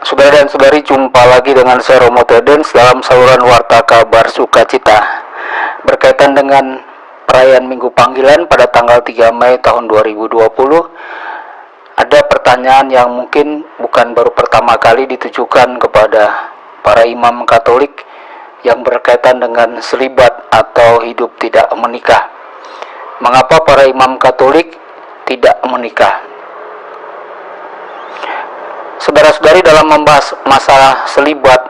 Saudara dan saudari, jumpa lagi dengan saya Romo Tedens dalam saluran Warta Kabar Sukacita berkaitan dengan perayaan Minggu Panggilan pada tanggal 3 Mei tahun 2020. Ada pertanyaan yang mungkin bukan baru pertama kali ditujukan kepada para imam Katolik yang berkaitan dengan selibat atau hidup tidak menikah. Mengapa para imam Katolik tidak menikah? Saudara-saudari, dalam membahas masalah selibat,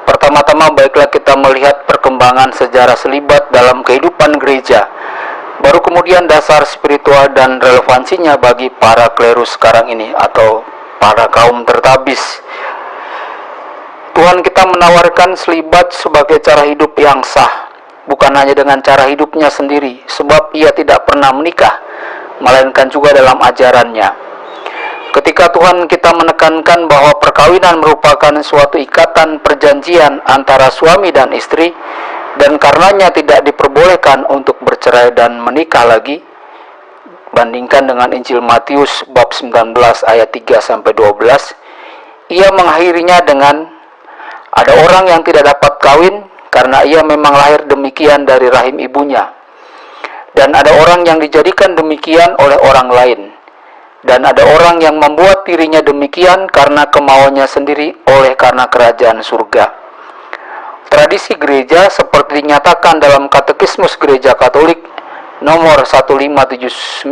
pertama-tama baiklah kita melihat perkembangan sejarah selibat dalam kehidupan gereja. Baru kemudian dasar spiritual dan relevansinya bagi para klerus sekarang ini atau para kaum tertabis. Tuhan kita menawarkan selibat sebagai cara hidup yang sah, bukan hanya dengan cara hidupnya sendiri, sebab ia tidak pernah menikah, melainkan juga dalam ajarannya. Ketika Tuhan kita menekankan bahwa perkawinan merupakan suatu ikatan perjanjian antara suami dan istri, dan karenanya tidak diperbolehkan untuk bercerai dan menikah lagi, bandingkan dengan Injil Matius bab 19 ayat 3-12, ia mengakhirinya dengan, ada orang yang tidak dapat kawin karena ia memang lahir demikian dari rahim ibunya, dan ada orang yang dijadikan demikian oleh orang lain, dan ada orang yang membuat dirinya demikian karena kemauannya sendiri oleh karena kerajaan surga. Tradisi gereja seperti dinyatakan dalam Katekismus Gereja Katolik nomor 1579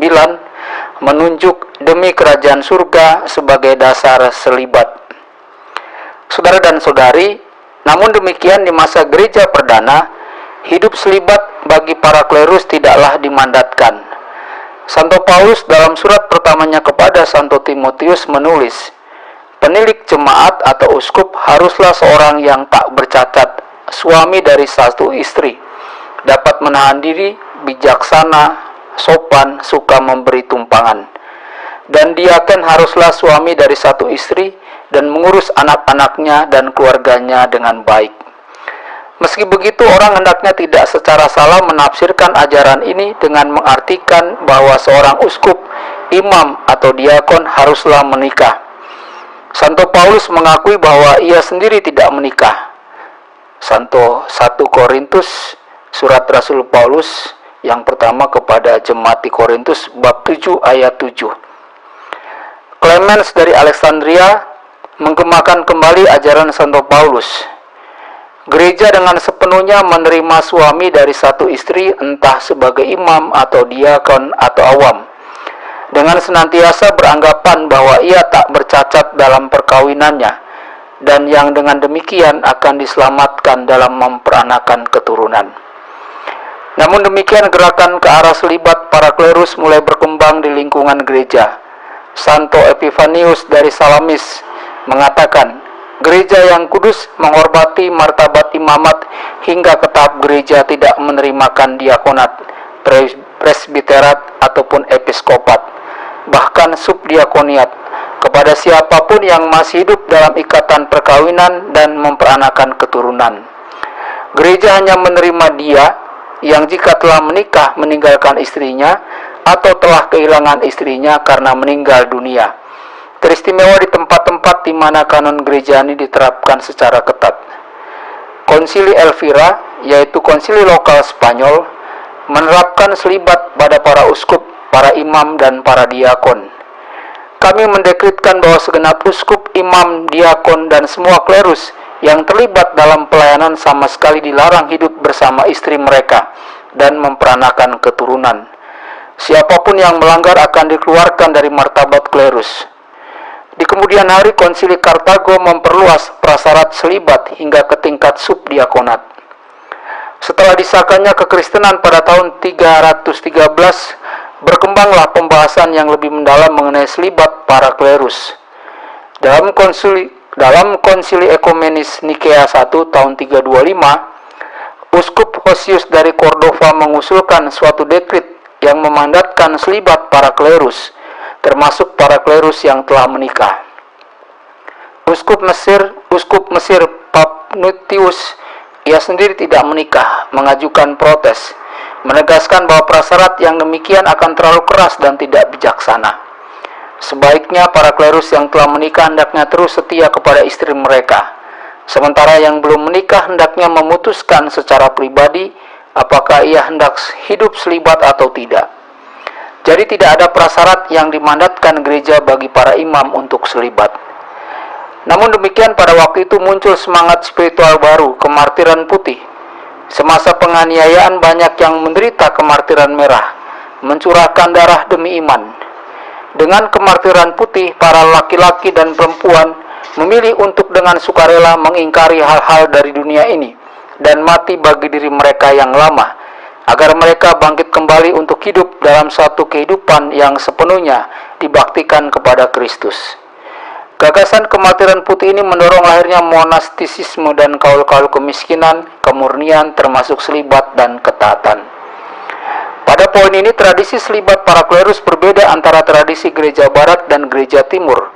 menunjuk demi kerajaan surga sebagai dasar selibat. Saudara dan saudari, namun demikian di masa gereja perdana, hidup selibat bagi para klerus tidaklah dimandatkan. Santo Paulus dalam surat pertamanya kepada Santo Timotius menulis, penilik jemaat atau uskup haruslah seorang yang tak bercacat, suami dari satu istri, dapat menahan diri, bijaksana, sopan, suka memberi tumpangan. Dan diaken haruslah suami dari satu istri dan mengurus anak-anaknya dan keluarganya dengan baik. Meski begitu, orang hendaknya tidak secara salah menafsirkan ajaran ini dengan mengartikan bahwa seorang uskup, imam, atau diakon haruslah menikah. Santo Paulus mengakui bahwa ia sendiri tidak menikah. Santo 1 Korintus, surat Rasul Paulus yang pertama kepada jemaat di Korintus, bab 7 ayat 7. Clemens dari Alexandria menggemakan kembali ajaran Santo Paulus. Gereja dengan sepenuhnya menerima suami dari satu istri, entah sebagai imam atau diakon atau awam, dengan senantiasa beranggapan bahwa ia tak bercacat dalam perkawinannya, dan yang dengan demikian akan diselamatkan dalam memperanakan keturunan. Namun demikian, gerakan ke arah selibat para klerus mulai berkembang di lingkungan gereja. Santo Epifanius dari Salamis mengatakan, gereja yang kudus menghormati martabat imamat hingga ke tahap gereja tidak menerimakan diakonat, presbiterat ataupun episkopat, bahkan subdiakoniat kepada siapapun yang masih hidup dalam ikatan perkawinan dan memperanakan keturunan. Gereja hanya menerima dia yang jika telah menikah meninggalkan istrinya atau telah kehilangan istrinya karena meninggal dunia. Teristimewa di tempat-tempat di mana kanon gereja ini diterapkan secara ketat. Konsili Elvira, yaitu konsili lokal Spanyol, menerapkan selibat pada para uskup, para imam, dan para diakon. Kami mendekretkan bahwa segenap uskup, imam, diakon, dan semua klerus yang terlibat dalam pelayanan sama sekali dilarang hidup bersama istri mereka dan memperanakan keturunan. Siapapun yang melanggar akan dikeluarkan dari martabat klerus. Di kemudian hari, Konsili Kartago memperluas prasyarat selibat hingga ke tingkat subdiakonat. Setelah disahkannya kekristenan pada tahun 313, berkembanglah pembahasan yang lebih mendalam mengenai selibat para klerus. Dalam konsili Ekumenis Nikea I tahun 325, Uskup Hosius dari Cordova mengusulkan suatu dekret yang memandatkan selibat para klerus, termasuk para klerus yang telah menikah. Uskup Mesir Paphnutius, ia sendiri tidak menikah, mengajukan protes, menegaskan bahwa prasyarat yang demikian akan terlalu keras dan tidak bijaksana. Sebaiknya para klerus yang telah menikah hendaknya terus setia kepada istri mereka, sementara yang belum menikah hendaknya memutuskan secara pribadi apakah ia hendak hidup selibat atau tidak. Jadi tidak ada prasyarat yang dimandatkan gereja bagi para imam untuk selibat. Namun demikian, pada waktu itu muncul semangat spiritual baru, kemartiran putih. Semasa penganiayaan banyak yang menderita kemartiran merah, mencurahkan darah demi iman. Dengan kemartiran putih, para laki-laki dan perempuan memilih untuk dengan sukarela mengingkari hal-hal dari dunia ini dan mati bagi diri mereka yang lama, agar mereka bangkit kembali untuk hidup dalam suatu kehidupan yang sepenuhnya dibaktikan kepada Kristus. Gagasan kemartiran putih ini mendorong lahirnya monastisisme dan kaul-kaul kemiskinan, kemurnian, termasuk selibat dan ketaatan. Pada poin ini, tradisi selibat para klerus berbeda antara tradisi gereja barat dan gereja timur.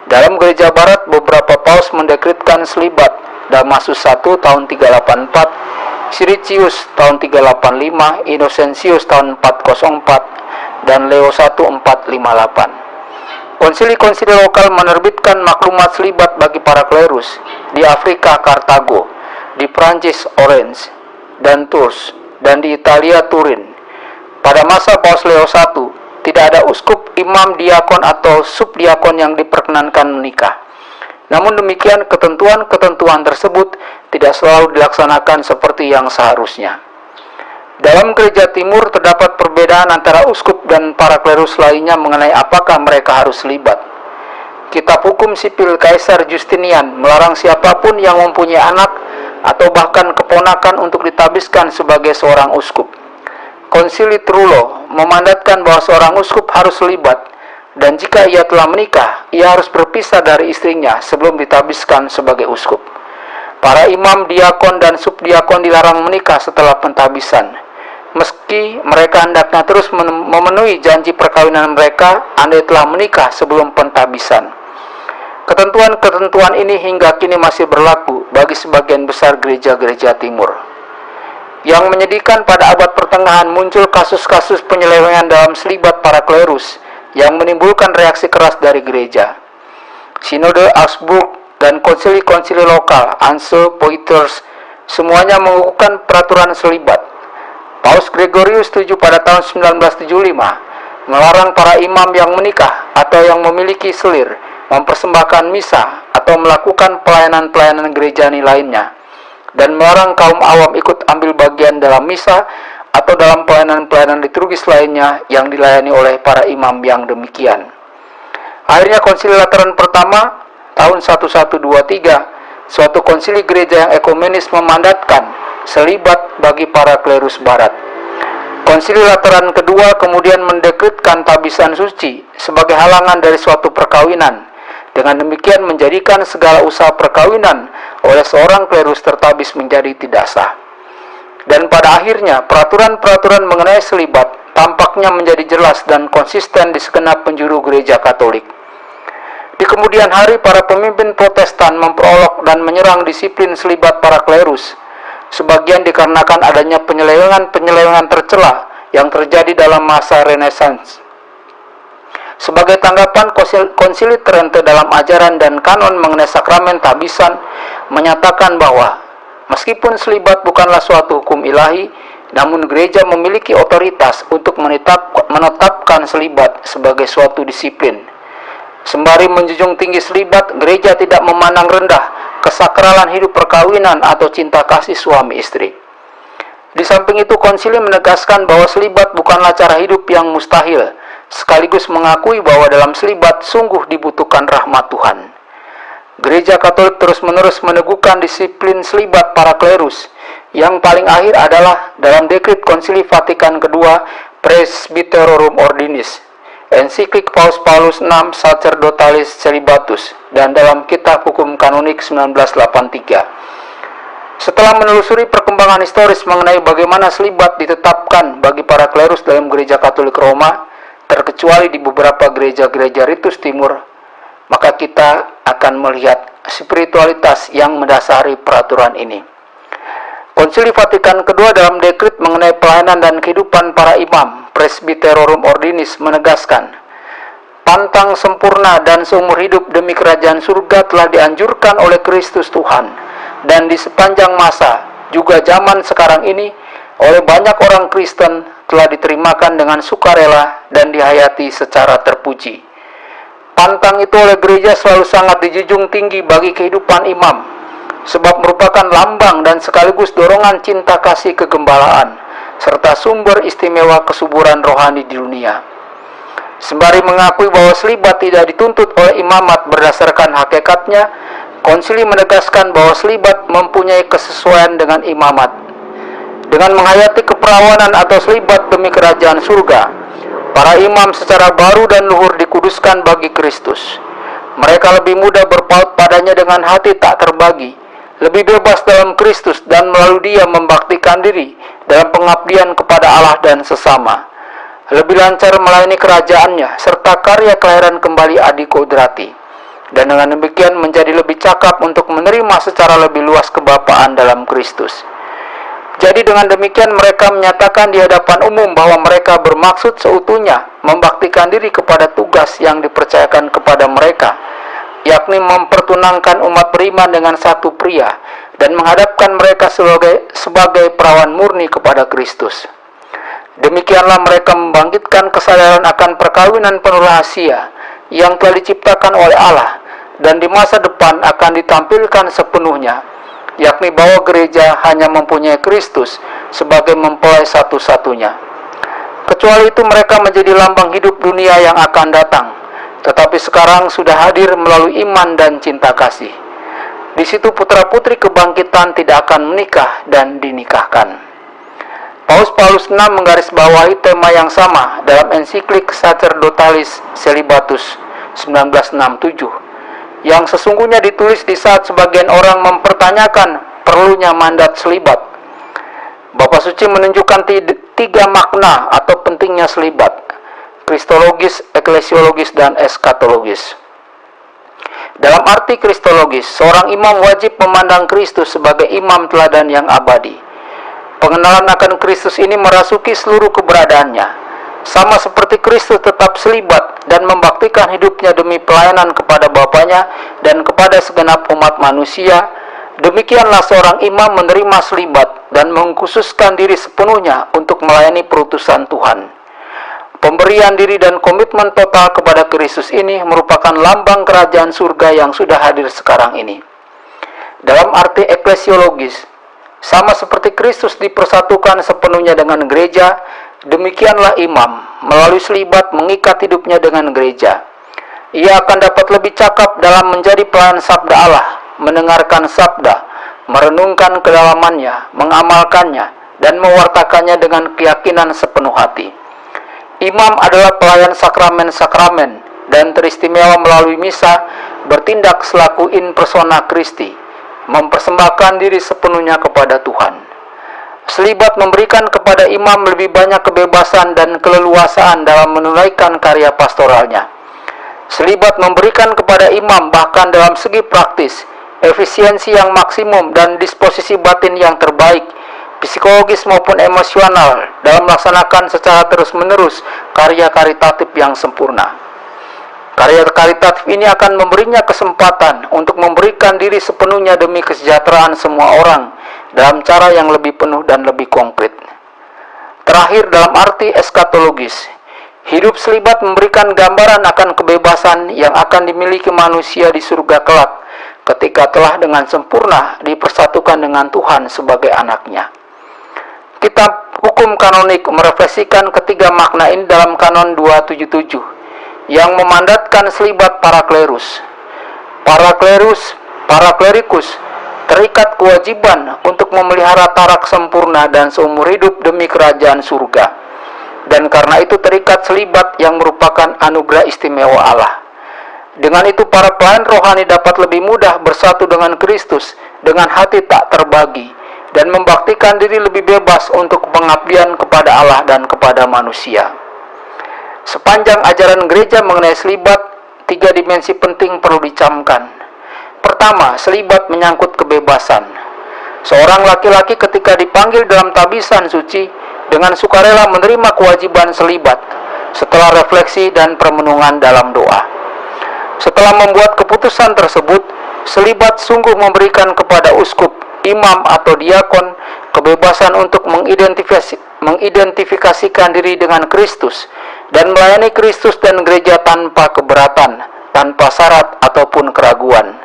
Dalam gereja barat, beberapa paus mendekretkan selibat. Damasus I tahun 384, Siricius tahun 385, Innocentius tahun 404, dan Leo I 458. Konsili-konsili lokal menerbitkan maklumat selibat bagi para klerus di Afrika Kartago, di Prancis Orange dan Tours, dan di Italia Turin. Pada masa Paus Leo I, tidak ada uskup, imam, diakon atau subdiakon yang diperkenankan menikah. Namun demikian, ketentuan-ketentuan tersebut tidak selalu dilaksanakan seperti yang seharusnya. Dalam gereja timur terdapat perbedaan antara uskup dan para klerus lainnya mengenai apakah mereka harus selibat. Kitab Hukum Sipil Kaisar Justinian melarang siapapun yang mempunyai anak atau bahkan keponakan untuk ditabiskan sebagai seorang uskup. Konsili Trullo memandatkan bahwa seorang uskup harus selibat, dan jika ia telah menikah, ia harus berpisah dari istrinya sebelum ditabiskan sebagai uskup. Para imam, diakon, dan subdiakon dilarang menikah setelah pentabisan, meski mereka hendaknya terus memenuhi janji perkawinan mereka andai telah menikah sebelum pentabisan. Ketentuan-ketentuan ini hingga kini masih berlaku bagi sebagian besar gereja-gereja timur. Yang menyedihkan, pada abad pertengahan muncul kasus-kasus penyelewengan dalam selibat para klerus yang menimbulkan reaksi keras dari gereja. Sinode Augsburg dan konsili-konsili lokal, Anse, Poitiers, semuanya mengukuhkan peraturan selibat. Paus Gregorius VII pada tahun 1975 melarang para imam yang menikah atau yang memiliki selir mempersembahkan misa atau melakukan pelayanan-pelayanan gerejani lainnya, dan melarang kaum awam ikut ambil bagian dalam misa atau dalam pelayanan-pelayanan liturgis lainnya yang dilayani oleh para imam yang demikian. Akhirnya Konsili Lateran pertama tahun 1123, suatu konsili gereja yang ekumenis, memandatkan selibat bagi para klerus barat. Konsili Lateran kedua kemudian mendekretkan tabisan suci sebagai halangan dari suatu perkawinan. Dengan demikian menjadikan segala usaha perkawinan oleh seorang klerus tertabis menjadi tidak sah. Dan pada akhirnya peraturan-peraturan mengenai selibat tampaknya menjadi jelas dan konsisten di segenap penjuru gereja Katolik. Di kemudian hari, para pemimpin Protestan memperolok dan menyerang disiplin selibat para klerus, sebagian dikarenakan adanya penyelewengan tercela yang terjadi dalam masa Renaissance. Sebagai tanggapan, Konsili Trente dalam ajaran dan kanon mengenai sakramen tabisan menyatakan bahwa meskipun selibat bukanlah suatu hukum ilahi, namun gereja memiliki otoritas untuk menetapkan selibat sebagai suatu disiplin. Sembari menjunjung tinggi selibat, gereja tidak memandang rendah kesakralan hidup perkawinan atau cinta kasih suami istri. Di samping itu, konsili menegaskan bahwa selibat bukanlah cara hidup yang mustahil, sekaligus mengakui bahwa dalam selibat sungguh dibutuhkan rahmat Tuhan. Gereja Katolik terus-menerus meneguhkan disiplin selibat para klerus. Yang paling akhir adalah dalam dekret Konsili Vatikan II, Presbyterorum Ordinis, ensiklik Paus Paulus VI, Sacerdotalis Celibatus, dan dalam Kitab Hukum Kanonik 1983. Setelah menelusuri perkembangan historis mengenai bagaimana selibat ditetapkan bagi para klerus dalam gereja Katolik Roma, terkecuali di beberapa gereja-gereja Ritus Timur, maka kita akan melihat spiritualitas yang mendasari peraturan ini. Konsili Vatikan II dalam dekret mengenai pelayanan dan kehidupan para imam, Presbyterorum Ordinis, menegaskan, pantang sempurna dan seumur hidup demi kerajaan surga telah dianjurkan oleh Kristus Tuhan, dan di sepanjang masa, juga zaman sekarang ini, oleh banyak orang Kristen telah diterimakan dengan sukarela dan dihayati secara terpuji. Pantang itu oleh gereja selalu sangat dijunjung tinggi bagi kehidupan imam, sebab merupakan lambang dan sekaligus dorongan cinta kasih kegembalaan, serta sumber istimewa kesuburan rohani di dunia. Sembari mengakui bahwa selibat tidak dituntut oleh imamat berdasarkan hakikatnya, konsili menegaskan bahwa selibat mempunyai kesesuaian dengan imamat. Dengan menghayati keperawanan atau selibat demi kerajaan surga, para imam secara baru dan luhur dikuduskan bagi Kristus. Mereka lebih mudah berpaut padanya dengan hati tak terbagi, lebih bebas dalam Kristus, dan melalui Dia membaktikan diri dalam pengabdian kepada Allah dan sesama. Lebih lancar melayani kerajaannya, serta karya kelahiran kembali Adi Kodrati, dan dengan demikian menjadi lebih cakap untuk menerima secara lebih luas kebapaan dalam Kristus. Jadi dengan demikian mereka menyatakan di hadapan umum bahwa mereka bermaksud seutuhnya membaktikan diri kepada tugas yang dipercayakan kepada mereka, yakni mempertunangkan umat beriman dengan satu pria, dan menghadapkan mereka sebagai perawan murni kepada Kristus. Demikianlah mereka membangkitkan kesadaran akan perkawinan penuh rahasia yang telah diciptakan oleh Allah dan di masa depan akan ditampilkan sepenuhnya, yakni bahwa gereja hanya mempunyai Kristus sebagai mempelai satu-satunya. Kecuali itu mereka menjadi lambang hidup dunia yang akan datang, tetapi sekarang sudah hadir melalui iman dan cinta kasih. Di situ putra-putri kebangkitan tidak akan menikah dan dinikahkan. Paus VI menggarisbawahi tema yang sama dalam ensiklik Sacerdotalis Celibatus 1967, yang sesungguhnya ditulis di saat sebagian orang mempertanyakan perlunya mandat selibat. Bapak Suci menunjukkan tiga makna atau pentingnya selibat: kristologis, eklesiologis, dan eskatologis. Dalam arti kristologis, seorang imam wajib memandang Kristus sebagai imam teladan yang abadi. Pengenalan akan Kristus ini merasuki seluruh keberadaannya. Sama seperti Kristus tetap selibat dan membaktikan hidupnya demi pelayanan kepada Bapanya dan kepada segenap umat manusia, demikianlah seorang imam menerima selibat dan mengkhususkan diri sepenuhnya untuk melayani perutusan Tuhan. Pemberian diri dan komitmen total kepada Kristus ini merupakan lambang kerajaan surga yang sudah hadir sekarang ini. Dalam arti eklesiologis, sama seperti Kristus dipersatukan sepenuhnya dengan gereja, demikianlah imam melalui selibat mengikat hidupnya dengan gereja. Ia akan dapat lebih cakap dalam menjadi pelayan sabda Allah, mendengarkan sabda, merenungkan kedalamannya, mengamalkannya, dan mewartakannya dengan keyakinan sepenuh hati. Imam adalah pelayan sakramen-sakramen dan teristimewa melalui misa bertindak selaku in persona Christi, mempersembahkan diri sepenuhnya kepada Tuhan. Selibat memberikan kepada imam lebih banyak kebebasan dan keleluasaan dalam menunaikan karya pastoralnya. Selibat memberikan kepada imam bahkan dalam segi praktis, efisiensi yang maksimum dan disposisi batin yang terbaik, psikologis maupun emosional, dalam melaksanakan secara terus-menerus karya karitatif yang sempurna. Karya karitatif ini akan memberinya kesempatan untuk memberikan diri sepenuhnya demi kesejahteraan semua orang dalam cara yang lebih penuh dan lebih konkret. Terakhir, dalam arti eskatologis, hidup selibat memberikan gambaran akan kebebasan yang akan dimiliki manusia di surga kelak ketika telah dengan sempurna dipersatukan dengan Tuhan sebagai anaknya. Kitab Hukum Kanonik merefleksikan ketiga makna ini dalam Kanon 277 yang memandatkan selibat para klerus. Para klerikus terikat kewajiban untuk memelihara tarak sempurna dan seumur hidup demi kerajaan surga, dan karena itu terikat selibat yang merupakan anugerah istimewa Allah. Dengan itu para pelayan rohani dapat lebih mudah bersatu dengan Kristus dengan hati tak terbagi dan membaktikan diri lebih bebas untuk pengabdian kepada Allah dan kepada manusia. Sepanjang ajaran gereja mengenai selibat, tiga dimensi penting perlu dicamkan. Pertama, selibat menyangkut kebebasan. Seorang laki-laki ketika dipanggil dalam tabisan suci dengan sukarela menerima kewajiban selibat, setelah refleksi dan permenungan dalam doa. Setelah membuat keputusan tersebut, selibat sungguh memberikan kepada uskup, imam atau diakon kebebasan untuk mengidentifikasikan diri dengan Kristus dan melayani Kristus dan gereja tanpa keberatan, tanpa syarat ataupun keraguan.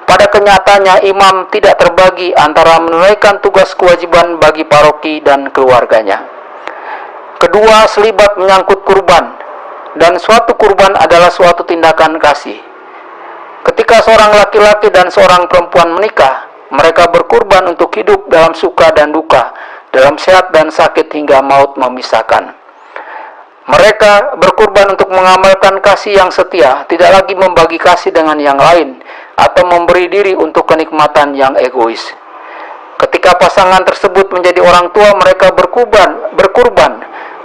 Pada kenyataannya, imam tidak terbagi antara menunaikan tugas kewajiban bagi paroki dan keluarganya. Kedua, selibat menyangkut kurban, dan suatu kurban adalah suatu tindakan kasih. Ketika seorang laki-laki dan seorang perempuan menikah, mereka berkurban untuk hidup dalam suka dan duka, dalam sehat dan sakit hingga maut memisahkan. Mereka berkurban untuk mengamalkan kasih yang setia, tidak lagi membagi kasih dengan yang lain, atau memberi diri untuk kenikmatan yang egois. Ketika pasangan tersebut menjadi orang tua, mereka berkurban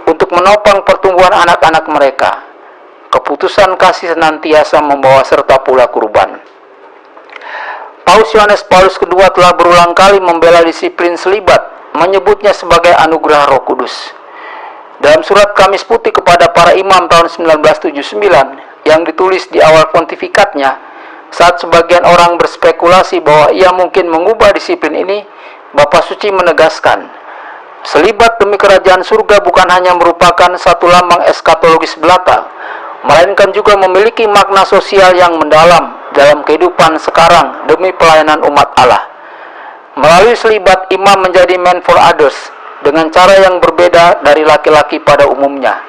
untuk menopang pertumbuhan anak-anak mereka. Keputusan kasih senantiasa membawa serta pula kurban. Paus Yohanes Paulus II telah berulang kali membela disiplin selibat, menyebutnya sebagai anugerah Roh Kudus. Dalam surat Kamis Putih kepada para imam tahun 1979 yang ditulis di awal pontifikatnya, saat sebagian orang berspekulasi bahwa ia mungkin mengubah disiplin ini, Bapa Suci menegaskan, selibat demi kerajaan surga bukan hanya merupakan satu lambang eskatologis belaka, melainkan juga memiliki makna sosial yang mendalam dalam kehidupan sekarang demi pelayanan umat Allah. Melalui selibat, imam menjadi man for others dengan cara yang berbeda dari laki-laki pada umumnya,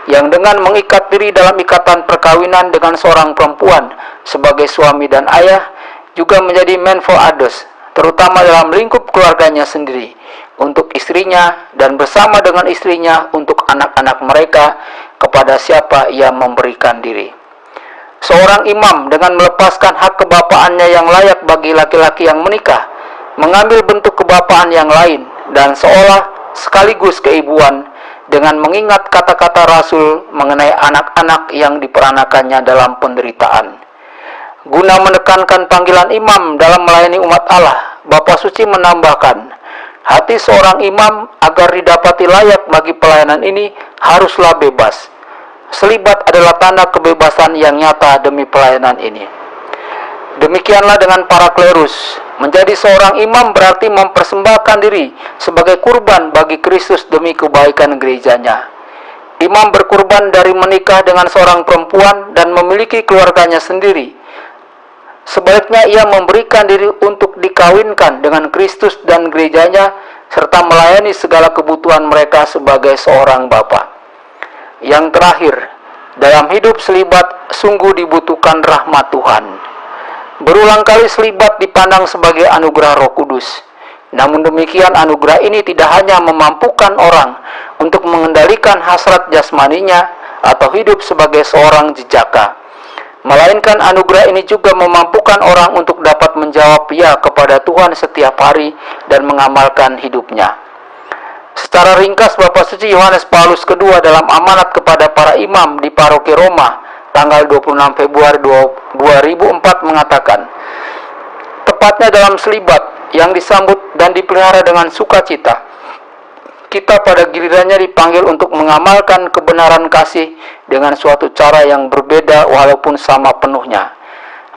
yang dengan mengikat diri dalam ikatan perkawinan dengan seorang perempuan sebagai suami dan ayah, juga menjadi man for others, terutama dalam lingkup keluarganya sendiri, untuk istrinya dan bersama dengan istrinya untuk anak-anak mereka, kepada siapa ia memberikan diri. Seorang imam dengan melepaskan hak kebapaannya yang layak bagi laki-laki yang menikah, mengambil bentuk kebapaan yang lain dan seolah sekaligus keibuan dengan mengingat kata-kata Rasul mengenai anak-anak yang diperanakannya dalam penderitaan. Guna menekankan panggilan imam dalam melayani umat Allah, Bapa Suci menambahkan, hati seorang imam agar didapati layak bagi pelayanan ini haruslah bebas. Selibat adalah tanda kebebasan yang nyata demi pelayanan ini. Demikianlah dengan para klerus. Menjadi seorang imam berarti mempersembahkan diri sebagai kurban bagi Kristus demi kebaikan gerejanya. Imam berkurban dari menikah dengan seorang perempuan dan memiliki keluarganya sendiri. Sebaliknya ia memberikan diri untuk dikawinkan dengan Kristus dan gerejanya, serta melayani segala kebutuhan mereka sebagai seorang bapa. Yang terakhir, dalam hidup selibat sungguh dibutuhkan rahmat Tuhan. Berulang kali selibat dipandang sebagai anugerah Roh Kudus. Namun demikian, anugerah ini tidak hanya memampukan orang untuk mengendalikan hasrat jasmaninya atau hidup sebagai seorang jejaka, melainkan anugerah ini juga memampukan orang untuk dapat menjawab ya kepada Tuhan setiap hari dan mengamalkan hidupnya. Secara ringkas, Bapa Suci Yohanes Paulus II dalam amanat kepada para imam di Paroki Roma tanggal 26 Februari 2004 mengatakan, tepatnya dalam selibat yang disambut dan dipelihara dengan sukacita, kita pada gilirannya dipanggil untuk mengamalkan kebenaran kasih dengan suatu cara yang berbeda walaupun sama penuhnya.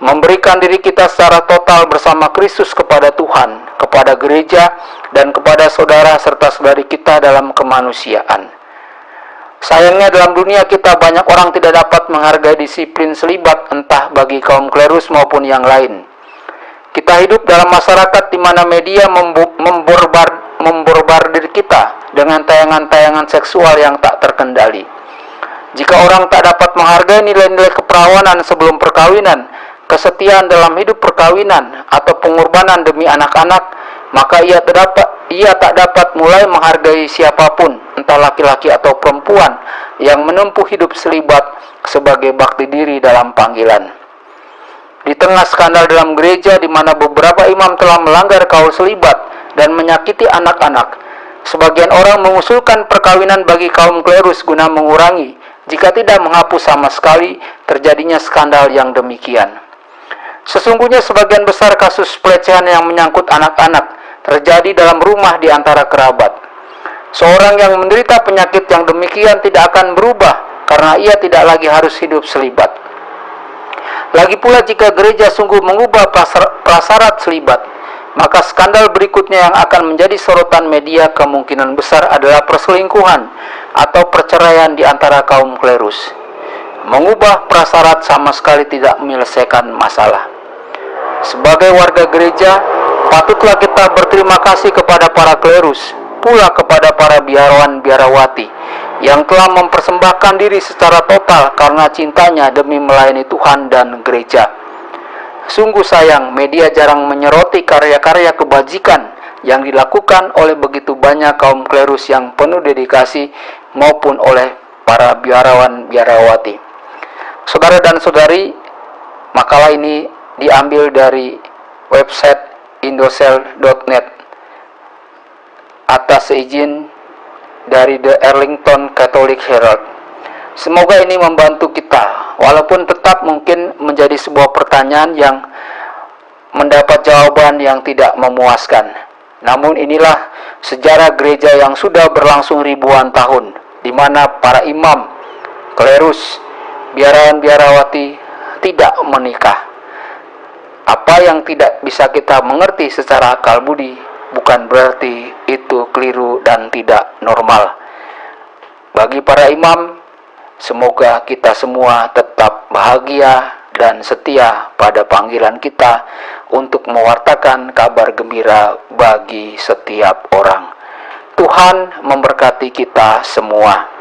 Memberikan diri kita secara total bersama Kristus kepada Tuhan, kepada gereja, dan kepada saudara serta saudari kita dalam kemanusiaan. Sayangnya dalam dunia kita banyak orang tidak dapat menghargai disiplin selibat, entah bagi kaum klerus maupun yang lain. Kita hidup dalam masyarakat di mana media memborbardir kita dengan tayangan-tayangan seksual yang tak terkendali. Jika orang tak dapat menghargai nilai-nilai keperawanan sebelum perkawinan, kesetiaan dalam hidup perkawinan, atau pengorbanan demi anak-anak, maka ia tak dapat mulai menghargai siapapun, entah laki-laki atau perempuan, yang menempuh hidup selibat sebagai bakti diri dalam panggilan. Di tengah skandal dalam gereja di mana beberapa imam telah melanggar kaul selibat dan menyakiti anak-anak, sebagian orang mengusulkan perkawinan bagi kaum klerus guna mengurangi, jika tidak menghapus sama sekali, terjadinya skandal yang demikian. Sesungguhnya sebagian besar kasus pelecehan yang menyangkut anak-anak terjadi dalam rumah di antara kerabat. Seorang yang menderita penyakit yang demikian tidak akan berubah karena ia tidak lagi harus hidup selibat. Lagi pula jika gereja sungguh mengubah prasyarat selibat, maka skandal berikutnya yang akan menjadi sorotan media kemungkinan besar adalah perselingkuhan atau perceraian di antara kaum klerus. Mengubah prasyarat sama sekali tidak menyelesaikan masalah. Sebagai warga gereja, patutlah kita berterima kasih kepada para klerus, pula kepada para biarawan biarawati yang telah mempersembahkan diri secara total karena cintanya demi melayani Tuhan dan gereja. Sungguh sayang, media jarang menyoroti karya-karya kebajikan yang dilakukan oleh begitu banyak kaum klerus yang penuh dedikasi maupun oleh para biarawan biarawati. Saudara dan saudari, makalah ini diambil dari website indocell.net atas izin dari The Arlington Catholic Herald. Semoga ini membantu kita, walaupun tetap mungkin menjadi sebuah pertanyaan yang mendapat jawaban yang tidak memuaskan. Namun inilah sejarah gereja yang sudah berlangsung ribuan tahun, di mana para imam, klerus, biarawan biarawati tidak menikah. Apa yang tidak bisa kita mengerti secara akal budi bukan berarti itu keliru dan tidak normal. Bagi para imam, semoga kita semua tetap bahagia dan setia pada panggilan kita untuk mewartakan kabar gembira bagi setiap orang. Tuhan memberkati kita semua.